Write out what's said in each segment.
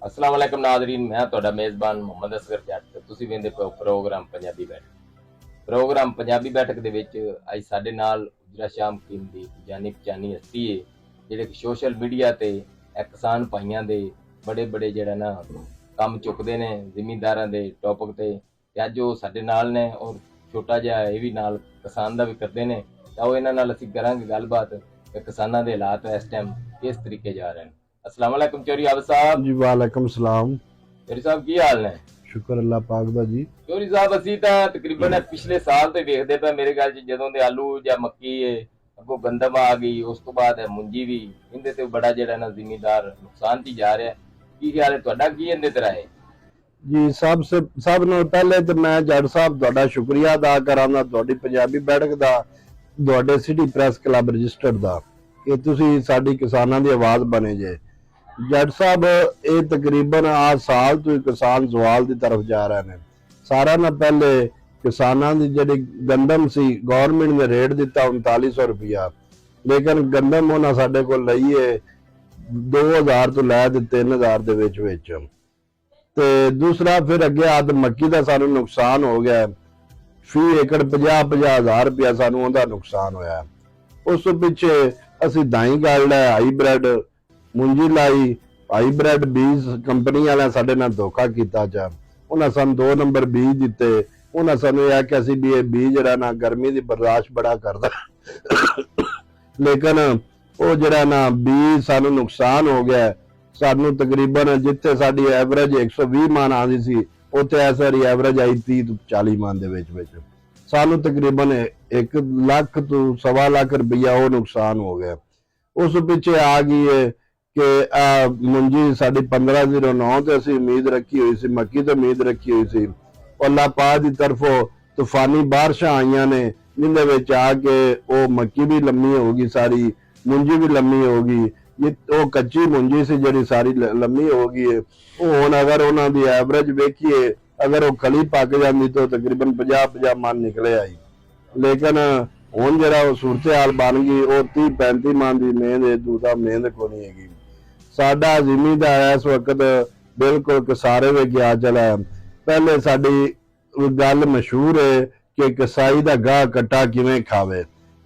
अस्सलाम वालेकुम नाज़रीन, मैं ਤੁਹਾਡਾ ਮੇਜ਼ਬਾਨ ਮੁਹੰਮਦ ਅਸਗਰ ਜੱਟ ਤੇ ਤੁਸੀਂ ਵੇਖਦੇ ਪਏ ਪ੍ਰੋਗਰਾਮ ਪੰਜਾਬੀ ਬੈਠਕ ਦੇ ਵਿੱਚ ਅੱਜ ਸਾਡੇ ਨਾਲ ਉਜਰਾ ਸ਼ਾਮ ਦੀ ਜਾਨੀ ਪਛਾਣੀ ਹਸਤੀ ਹੈ ਜਿਹੜੇ ਸੋਸ਼ਲ ਮੀਡੀਆ ਤੇ ਕਿਸਾਨ ਭਾਈਆਂ ਦੇ ਬੜੇ ਜਿਹੜਾ ਨਾ ਕੰਮ ਚੁੱਕਦੇ ਨੇ ਜ਼ਿਮੀਂਦਾਰਾਂ ਦੇ ਟੌਪਿਕ ਤੇ ਅੱਜ ਉਹ ਸਾਡੇ ਨਾਲ ਨੇ ਔਰ ਛੋਟਾ ਜਿਹਾ ਇਹ ਵੀ ਨਾਲ ਕਿਸਾਨ ਦਾ ਵੀ ਕਰਦੇ ਨੇ ਤਾਂ ਉਹ ਇਹਨਾਂ ਨਾਲ ਅਸੀਂ ਕਰਾਂਗੇ ਗੱਲਬਾਤ ਕਿ ਕਿਸਾਨਾਂ ਦੇ ਹਾਲਾਤ ਇਸ ਟਾਈਮ ਕਿਸ ਤਰੀਕੇ ਜਾ ਰਹੇ ਨੇ। अस्सलाम वालेकुम चौरी आब साहब जी वालेकुम सलाम। चौरी साहब की हाल ने? शुक्र अल्लाह पाक दा जी। चौरी साहब ਅਸੀਂ ਤਾਂ ਤਕਰੀਬਨ ਪਿਛਲੇ ਸਾਲ ਤੋਂ ਵੇਖਦੇ ਪਏ ਮੇਰੇ ਖਿਆਲ ਚ ਜਦੋਂ ਦੇ ਆਲੂ ਜਾਂ ਮੱਕੀ ਅੱਗੋਂ ਗੰਦਮ ਆ ਗਈ ਉਸ ਤੋਂ ਬਾਅਦ ਮੁੰਜੀ ਵੀ ਇਹਦੇ ਤੇ ਬੜਾ ਜਿਹੜਾ ਨਾ ਜ਼ਿਮੀਂਦਾਰ ਨੁਕਸਾਨ ਚ ਜਾ ਰਿਹਾ। ਕੀ ਖਿਆਲ ਹੈ ਤੁਹਾਡਾ, ਕੀ ਇਹਦੇ ਤੇ ਰਾਏ? ਜੀ ਸਭ ਨੂੰ ਪਹਿਲੇ ਤੇ ਮੈਂ ਜੱਟ ਸਾਹਿਬ ਤੁਹਾਡਾ ਸ਼ੁਕਰੀਆ ਅਦਾ ਕਰਾਂਗਾ ਤੁਹਾਡੀ ਪੰਜਾਬੀ ਬੈਠਕ ਦਾ, ਤੁਹਾਡੇ ਸਿਟੀ ਪ੍ਰੈਸ ਕਲੱਬ ਰਜਿਸਟਰਡ ਦਾ ਕਿ ਤੁਸੀਂ ਸਾਡੀ ਕਿਸਾਨਾਂ ਦੀ ਆਵਾਜ਼ ਬਣੇ ਜੇ। जट साहब ये तकरीबन आज साल तो किसान जवाल की तरफ जा रहे हैं। सारा ना पहले किसानों की जी गंदम सी गौरमेंट ने रेट दिता 3900 रुपया, लेकिन गंदम उन्हें साडे को लई है 2000 तो लै 3000 दे विच। ते दूसरा फिर अगे अद मक्की का सानू नुकसान हो गया, फी एकड़ 50-50 हज़ार रुपया सानू उहदा नुकसान होया। उस पिछे असी दाई गल लै हाईब्रिड मुंजी लाई, हाईब्रिड बीज कंपनी वाले साडे नाल धोखा कीता जा, उन्हें सानू 2 नंबर बीज दिते। उन्हें सानू यह आख्या सी भी ये बीज जिहड़ा ना गर्मी दी बर्दाश्त बड़ा करदा लेकिन वो जिहड़ा ना बीज सानू नुकसान हो गया। सानू तकरीबन जिथे साडी एवरेज 120 मन आंदी सी उत्थे इस वारी एवरेज आई 30 तो 40 मन दे विच सानू तकरीबन 1 लाख तो 1.25 लाख रुपया वो नुकसान हो गया। उस पिछे आ गई है कि मुंजी साड़ी 1509 तो असी उम्मीद रखी हुई सी, मक्की तो उम्मीद रखी हुई सी। अल्लाह पाक की तरफों तूफानी बारिशां आईयां ने जिंदे विच आके वो मक्की भी लम्मी होगी, सारी मुंजी भी लम्मी होगी। वो कच्ची मुंजी सी जिहड़ी सारी लम्मी होगी है। हुण अगर उन्हां दी एवरेज वेखीए, अगर वो खली पक जाती तो तकरीबन 50-50 मन निकले आई, लेकिन हुण जिहड़ा सूरत हाल बन गई वो 30-35 मन की मेहनत दूसरा मेहनत को नहीं हैगी। साडा जिमीदार इस वक्त बिल्कुल कसारे में गया चला है। पहले साडी गल मशहूर है कि कसाई दा गाह कट्टा किवें खावे,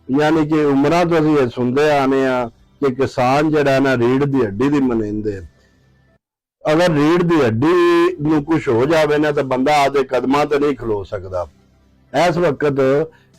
यानी कि उमरां तो असीं सुनदे आने आ कि किसान जिहड़ा ना रीढ़ दी हड्डी दी मनिंदे। अगर रीढ़ दी हड्डी नूं कुछ हो जावे ना तो बंदा आदे कदमां ते नहीं खलो सकदा। इस वक्त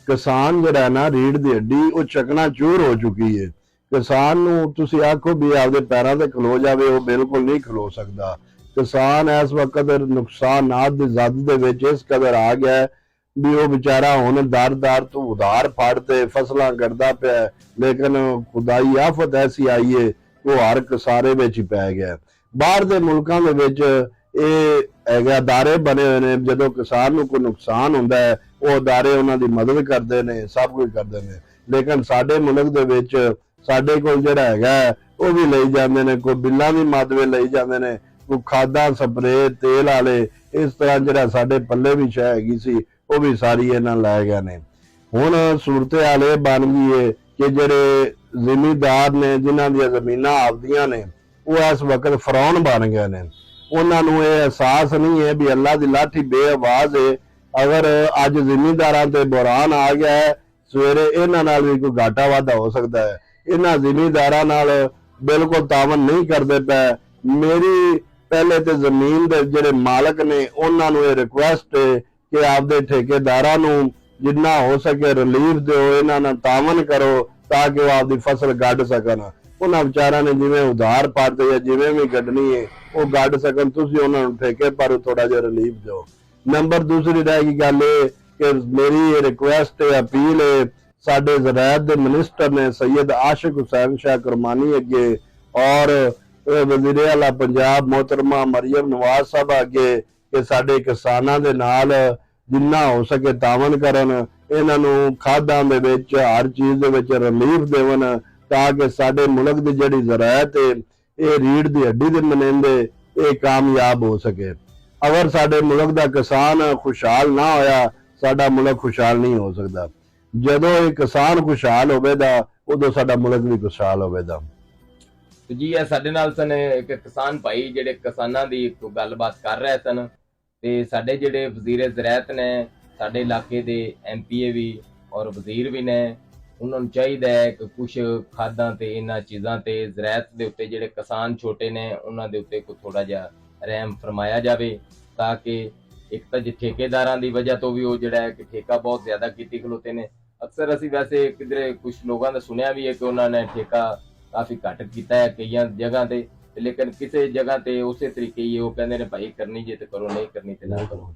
किसान जिहड़ा ना रीढ़ दी हड्डी वो चकना चूर हो चुकी है। किसान नूं तुसीं आखो भी आपदे पैरां ते खलो जावे, वो बिल्कुल नहीं खलो सकदा। किसान इस वक्त नुकसानात दी जद दे विच इस कदर आ गया है भी वो बेचारा हुण दर तो उधार फड़ते फसलां करदा पिया, लेकिन खुदाई आफत ऐसी आई है वो हर कसारे विच ही पै गया। बाहर दे मुल्कां दे विच ਇਹ ਅਦਾਰੇ ਬਣੇ ਹੋਏ ਨੇ, ਜਦੋਂ ਕਿਸਾਨ ਨੂੰ ਕੋਈ ਨੁਕਸਾਨ ਹੁੰਦਾ ਹੈ ਉਹ ਅਦਾਰੇ ਉਹਨਾਂ ਦੀ ਮਦਦ ਕਰਦੇ ਨੇ, ਸਭ ਕੁਝ ਕਰਦੇ ਨੇ। ਲੇਕਿਨ ਸਾਡੇ ਮੁਲਕ ਦੇ ਵਿੱਚ ਸਾਡੇ ਕੋਲ ਜਿਹੜਾ ਹੈਗਾ ਉਹ ਵੀ ਲਈ ਜਾਂਦੇ ਨੇ, ਕੋਈ ਬਿੱਲਾਂ ਦੀ ਮਦਦ ਲਈ ਜਾਂਦੇ ਨੇ, ਕੋਈ ਖਾਦਾਂ ਸਪਰੇ ਤੇਲ ਵਾਲੇ, ਇਸ ਤਰ੍ਹਾਂ ਜਿਹੜਾ ਸਾਡੇ ਪੱਲੇ ਵੀ ਸ਼ੈ ਹੈਗੀ ਸੀ ਉਹ ਵੀ ਸਾਰੀ ਇਹਨਾਂ ਲੈ ਗਏ ਨੇ। ਹੁਣ ਸੂਰਤ ਹਾਲ ਇਹ ਬਣ ਗਈ ਹੈ ਕਿ ਜਿਹੜੇ ਜ਼ਿਮੀਂਦਾਰ ਨੇ ਜਿਨ੍ਹਾਂ ਦੀਆਂ ਜ਼ਮੀਨਾਂ ਆਪਦੀਆਂ ਨੇ ਉਹ ਇਸ ਵਕਤ ਫਰੌਨ ਬਣ ਗਏ ਨੇ। उन्होंने ये एहसास नहीं है भी अल्लाह की लाठी बेआवाज है। अगर अज जिमींदारां ते बुरान आ गया है, सवेरे इन्हां नाल भी कोई घाटा वाधा हो सकता है। इन्हां जिमींदारां नाल बिल्कुल तावन नहीं करते पे। मेरी पहले तो जमीन दे जिहड़े मालक ने उन्हां नूं ये रिक्वेस्ट है कि आपदे ठेकेदारां नूं जिन्ना हो सके रिलीफ दो, इन्हां नाल तावन करो ताकि वो आपदी फसल गड्ढ सकन। उन्हां विचारां ने जिवें उधार पाते या जिवें भी गड्ढनी है वो गड्ढ सकन, तुसीं उन्हां नूं ठेके पर थोड़ा जिहा रिलीफ दो। नंबर दूसरी रह गई गल कि मेरी ये रिक्वेस्ट है, अपील है साडे ज़राअत दे मिनिस्टर ने सैयद आशिक हुसैन शाह करमानी अगे और वज़ीर आला पंजाब मोहतरमा मरियम नवाज साहब अगे कि साडे किसानां दे नाल जिन्ना हो सके तावन करन, इन्हां नूं खादां दे विच हर चीज़ दे विच रिलीफ देवन ताकि साडे मुल्क दी जिहड़ी ज़राअत है ये रीढ़ दी हड्डी दे मनिंदे ये कामयाब हो सके। अगर साडे मुल्क दा किसान खुशहाल ना होया साडा मुल्क खुशहाल नहीं हो सकता। जदों ये किसान खुशहाल होवेगा उदों साडा मुल्क भी खुशहाल होवेगा। ਤੇ ਜੀ ਇਹ ਸਾਡੇ ਨਾਲ ਸਨ ਇੱਕ ਕਿਸਾਨ ਭਾਈ ਜਿਹੜੇ ਕਿਸਾਨਾਂ ਦੀ ਇੱਕ ਗੱਲਬਾਤ ਕਰ ਰਹੇ ਸਨ ਤੇ ਸਾਡੇ ਜਿਹੜੇ ਵਜ਼ੀਰ ਜ਼ਰਾਅਤ ਨੇ ਸਾਡੇ ਇਲਾਕੇ ਦੇ ਐਮਪੀਏ ਵੀ ਔਰ ਵਜ਼ੀਰ ਵੀ ਨੇ ਉਹਨਾਂ ਨੂੰ ਚਾਹੀਦਾ ਹੈ ਕਿ ਕੁਝ ਖਾਦਾਂ ਤੇ ਇਹਨਾਂ ਚੀਜ਼ਾਂ ਤੇ ਜ਼ਰਾਅਤ ਦੇ ਉੱਤੇ ਜਿਹੜੇ ਕਿਸਾਨ ਛੋਟੇ ਨੇ ਉਹਨਾਂ ਦੇ ਉੱਤੇ ਕੋਈ ਥੋੜਾ ਜਿਹਾ ਰਹਿਮ ਫਰਮਾਇਆ ਜਾਵੇ ਤਾਂ ਕਿ ਇੱਕ ਤਾਂ ਜੇ ਠੇਕੇਦਾਰਾਂ ਦੀ ਵਜ੍ਹਾ ਤੋਂ ਵੀ ਉਹ ਜਿਹੜਾ ਹੈ ਕਿ ਠੇਕਾ ਬਹੁਤ ਜ਼ਿਆਦਾ ਕੀਤੀ ਖਲੋਤੇ ਨੇ। ਅਕਸਰ ਅਸੀਂ ਵੈਸੇ ਕਿਧਰੇ ਕੁਝ ਲੋਕਾਂ ਦਾ ਸੁਣਿਆ ਵੀ ਹੈ ਕਿ ਉਹਨਾਂ ਨੇ ਠੇਕਾ ਕਾਫੀ ਘੱਟ ਕੀਤਾ ਹੈ ਕਈਆਂ ਜਗ੍ਹਾ ਤੇ ਲੇਕਿਨ ਕਿਸੇ ਜਗ੍ਹਾ ਤੇ ਉਸੇ ਤਰੀਕੇ ਹੀ ਉਹ ਕਹਿੰਦੇ ਨੇ ਭਾਈ ਕਰਨੀ ਜੇ ਤੇ ਕਰੋ ਨਹੀਂ ਕਰਨੀ ਤੇ ਨਾ ਕਰੋ।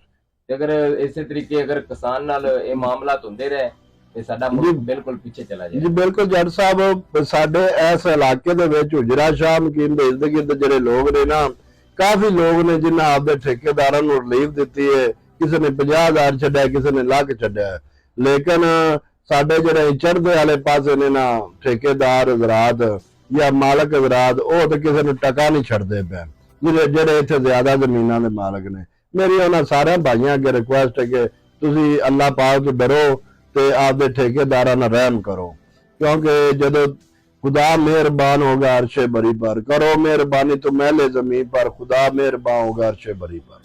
ਤੇ ਅਗਰ ਇਸੇ ਤਰੀਕੇ ਅਗਰ ਕਿਸਾਨ ਨਾਲ ਇਹ ਮਾਮਲਾਤ ਹੁੰਦੇ ਰਹੇ ਤੇ ਸਾਡਾ ਮੁਲਕ ਬਿਲਕੁਲ ਪਿੱਛੇ ਚਲਾ ਜੀ ਜਾਏ। ਬਿਲਕੁਲ ਜੱਟ ਸਾਹਿਬ, ਸਾਡੇ ਇਸ ਇਲਾਕੇ ਦੇ ਵਿੱਚ ਹੁਜਰਾ ਸ਼ਾਹ ਮਕੀਮ ਦੇ ਇਰਦ ਗਿਰਦ ਜਿਹੜੇ ਲੋਕ ਨੇ ਨਾ, ਕਾਫੀ ਲੋਕ ਨੇ ਜਿਨ੍ਹਾਂ ਆਪਦੇ ਠੇਕੇਦਾਰਾਂ ਨੂੰ ਰਿਲੀਫ ਦਿੱਤੀ ਹੈ। ਕਿਸੇ ਨੇ 50,000 ਛੱਡਿਆ, ਕਿਸੇ ਨੇ ਲੱਖ ਛੱਡਿਆ, ਲੇਕਿਨ ਸਾਡੇ ਜਿਹੜੇ ਚੜ੍ਹਦੇ ਵਾਲੇ ਪਾਸੇ ਨੇ ਨਾ ਠੇਕੇਦਾਰ ਹਜ਼ਰਾਤ ਜਾਂ ਮਾਲਕ ਹਜ਼ਰਾਤ, ਉਹ ਤੇ ਕਿਸੇ ਨੂੰ ਟਕਾ ਨਹੀਂ ਛੱਡਦੇ ਪਏ ਜਿਹੜੇ ਇੱਥੇ ਜ਼ਿਆਦਾ ਜ਼ਮੀਨਾਂ ਦੇ ਮਾਲਕ ਨੇ। ਮੇਰੀ ਉਹਨਾਂ ਸਾਰਿਆਂ ਭਾਈਆਂ ਅੱਗੇ ਰਿਕੁਐਸਟ ਹੈ ਕਿ ਤੁਸੀਂ ਅੱਲਾਹ ਪਾਕ ਤੋਂ ਡਰੋ ਤੇ ਆਪਦੇ ਠੇਕੇਦਾਰਾਂ ਨਾਲ ਰਹਿਮ ਕਰੋ, ਕਿਉਂਕਿ ਜਦੋਂ खुदा मेहरबान होगा अर्शे बरी पर, करो मेहरबानी तो मैले जमीन पर, खुदा मेहरबान होगा अर्शे बरी पर।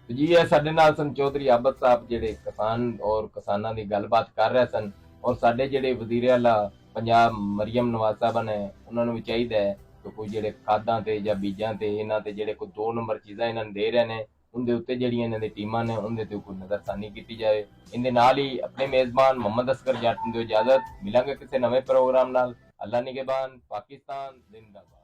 ਜੀ ਇਹ ਸਾਡੇ ਨਾਲ ਸਨ ਚੌਧਰੀ ਆਬਦ ਸਾਹਿਬ ਜਿਹੜੇ ਕਿਸਾਨ ਔਰ ਕਿਸਾਨਾਂ ਦੀ ਗੱਲਬਾਤ ਕਰ ਰਹੇ ਸਨ ਔਰ ਸਾਡੇ ਜਿਹੜੇ ਵਜ਼ੀਰ ਆਲਾ ਪੰਜਾਬ ਮਰੀਮ ਨਵਾਜ਼ ਸਾਹਿਬ ਨੇ ਉਹਨਾਂ ਨੂੰ ਵੀ ਚਾਹੀਦਾ ਹੈ ਕਿ ਕੋਈ ਜਿਹੜੇ ਖਾਦਾਂ ਤੇ ਜਾਂ ਬੀਜਾਂ ਤੇ ਇਹਨਾਂ ਤੇ ਜਿਹੜੇ ਕੋਈ 2 ਨੰਬਰ ਚੀਜ਼ਾਂ ਇਹਨਾਂ ਨੂੰ ਦੇ ਰਹੇ ਨੇ ਉਹਦੇ ਉੱਤੇ ਜਿਹੜੀਆਂ ਇਹਨਾਂ ਦੀ ਟੀਮਾਂ ਨੇ ਉਹਦੇ ਤੇ ਕੋਈ ਨਜ਼ਰਸਾਨੀ ਕੀਤੀ ਜਾਵੇ। ਇਹਦੇ ਨਾਲ ਹੀ ਆਪਣੇ ਮੇਜ਼ਬਾਨ ਮੁਹੰਮਦ ਅਸਗਰ ਜੱਟ ਨੂੰ ਦਿਓ ਇਜਾਜ਼ਤ, ਮਿਲਾਂਗੇ ਕਿਸੇ ਨਵੇਂ ਪ੍ਰੋਗਰਾਮ ਨਾਲ। ਅੱਲਾ ਨਿਗਹਿਬਾਨ, ਪਾਕਿਸਤਾਨ ਜ਼ਿੰਦਾਬਾਦ।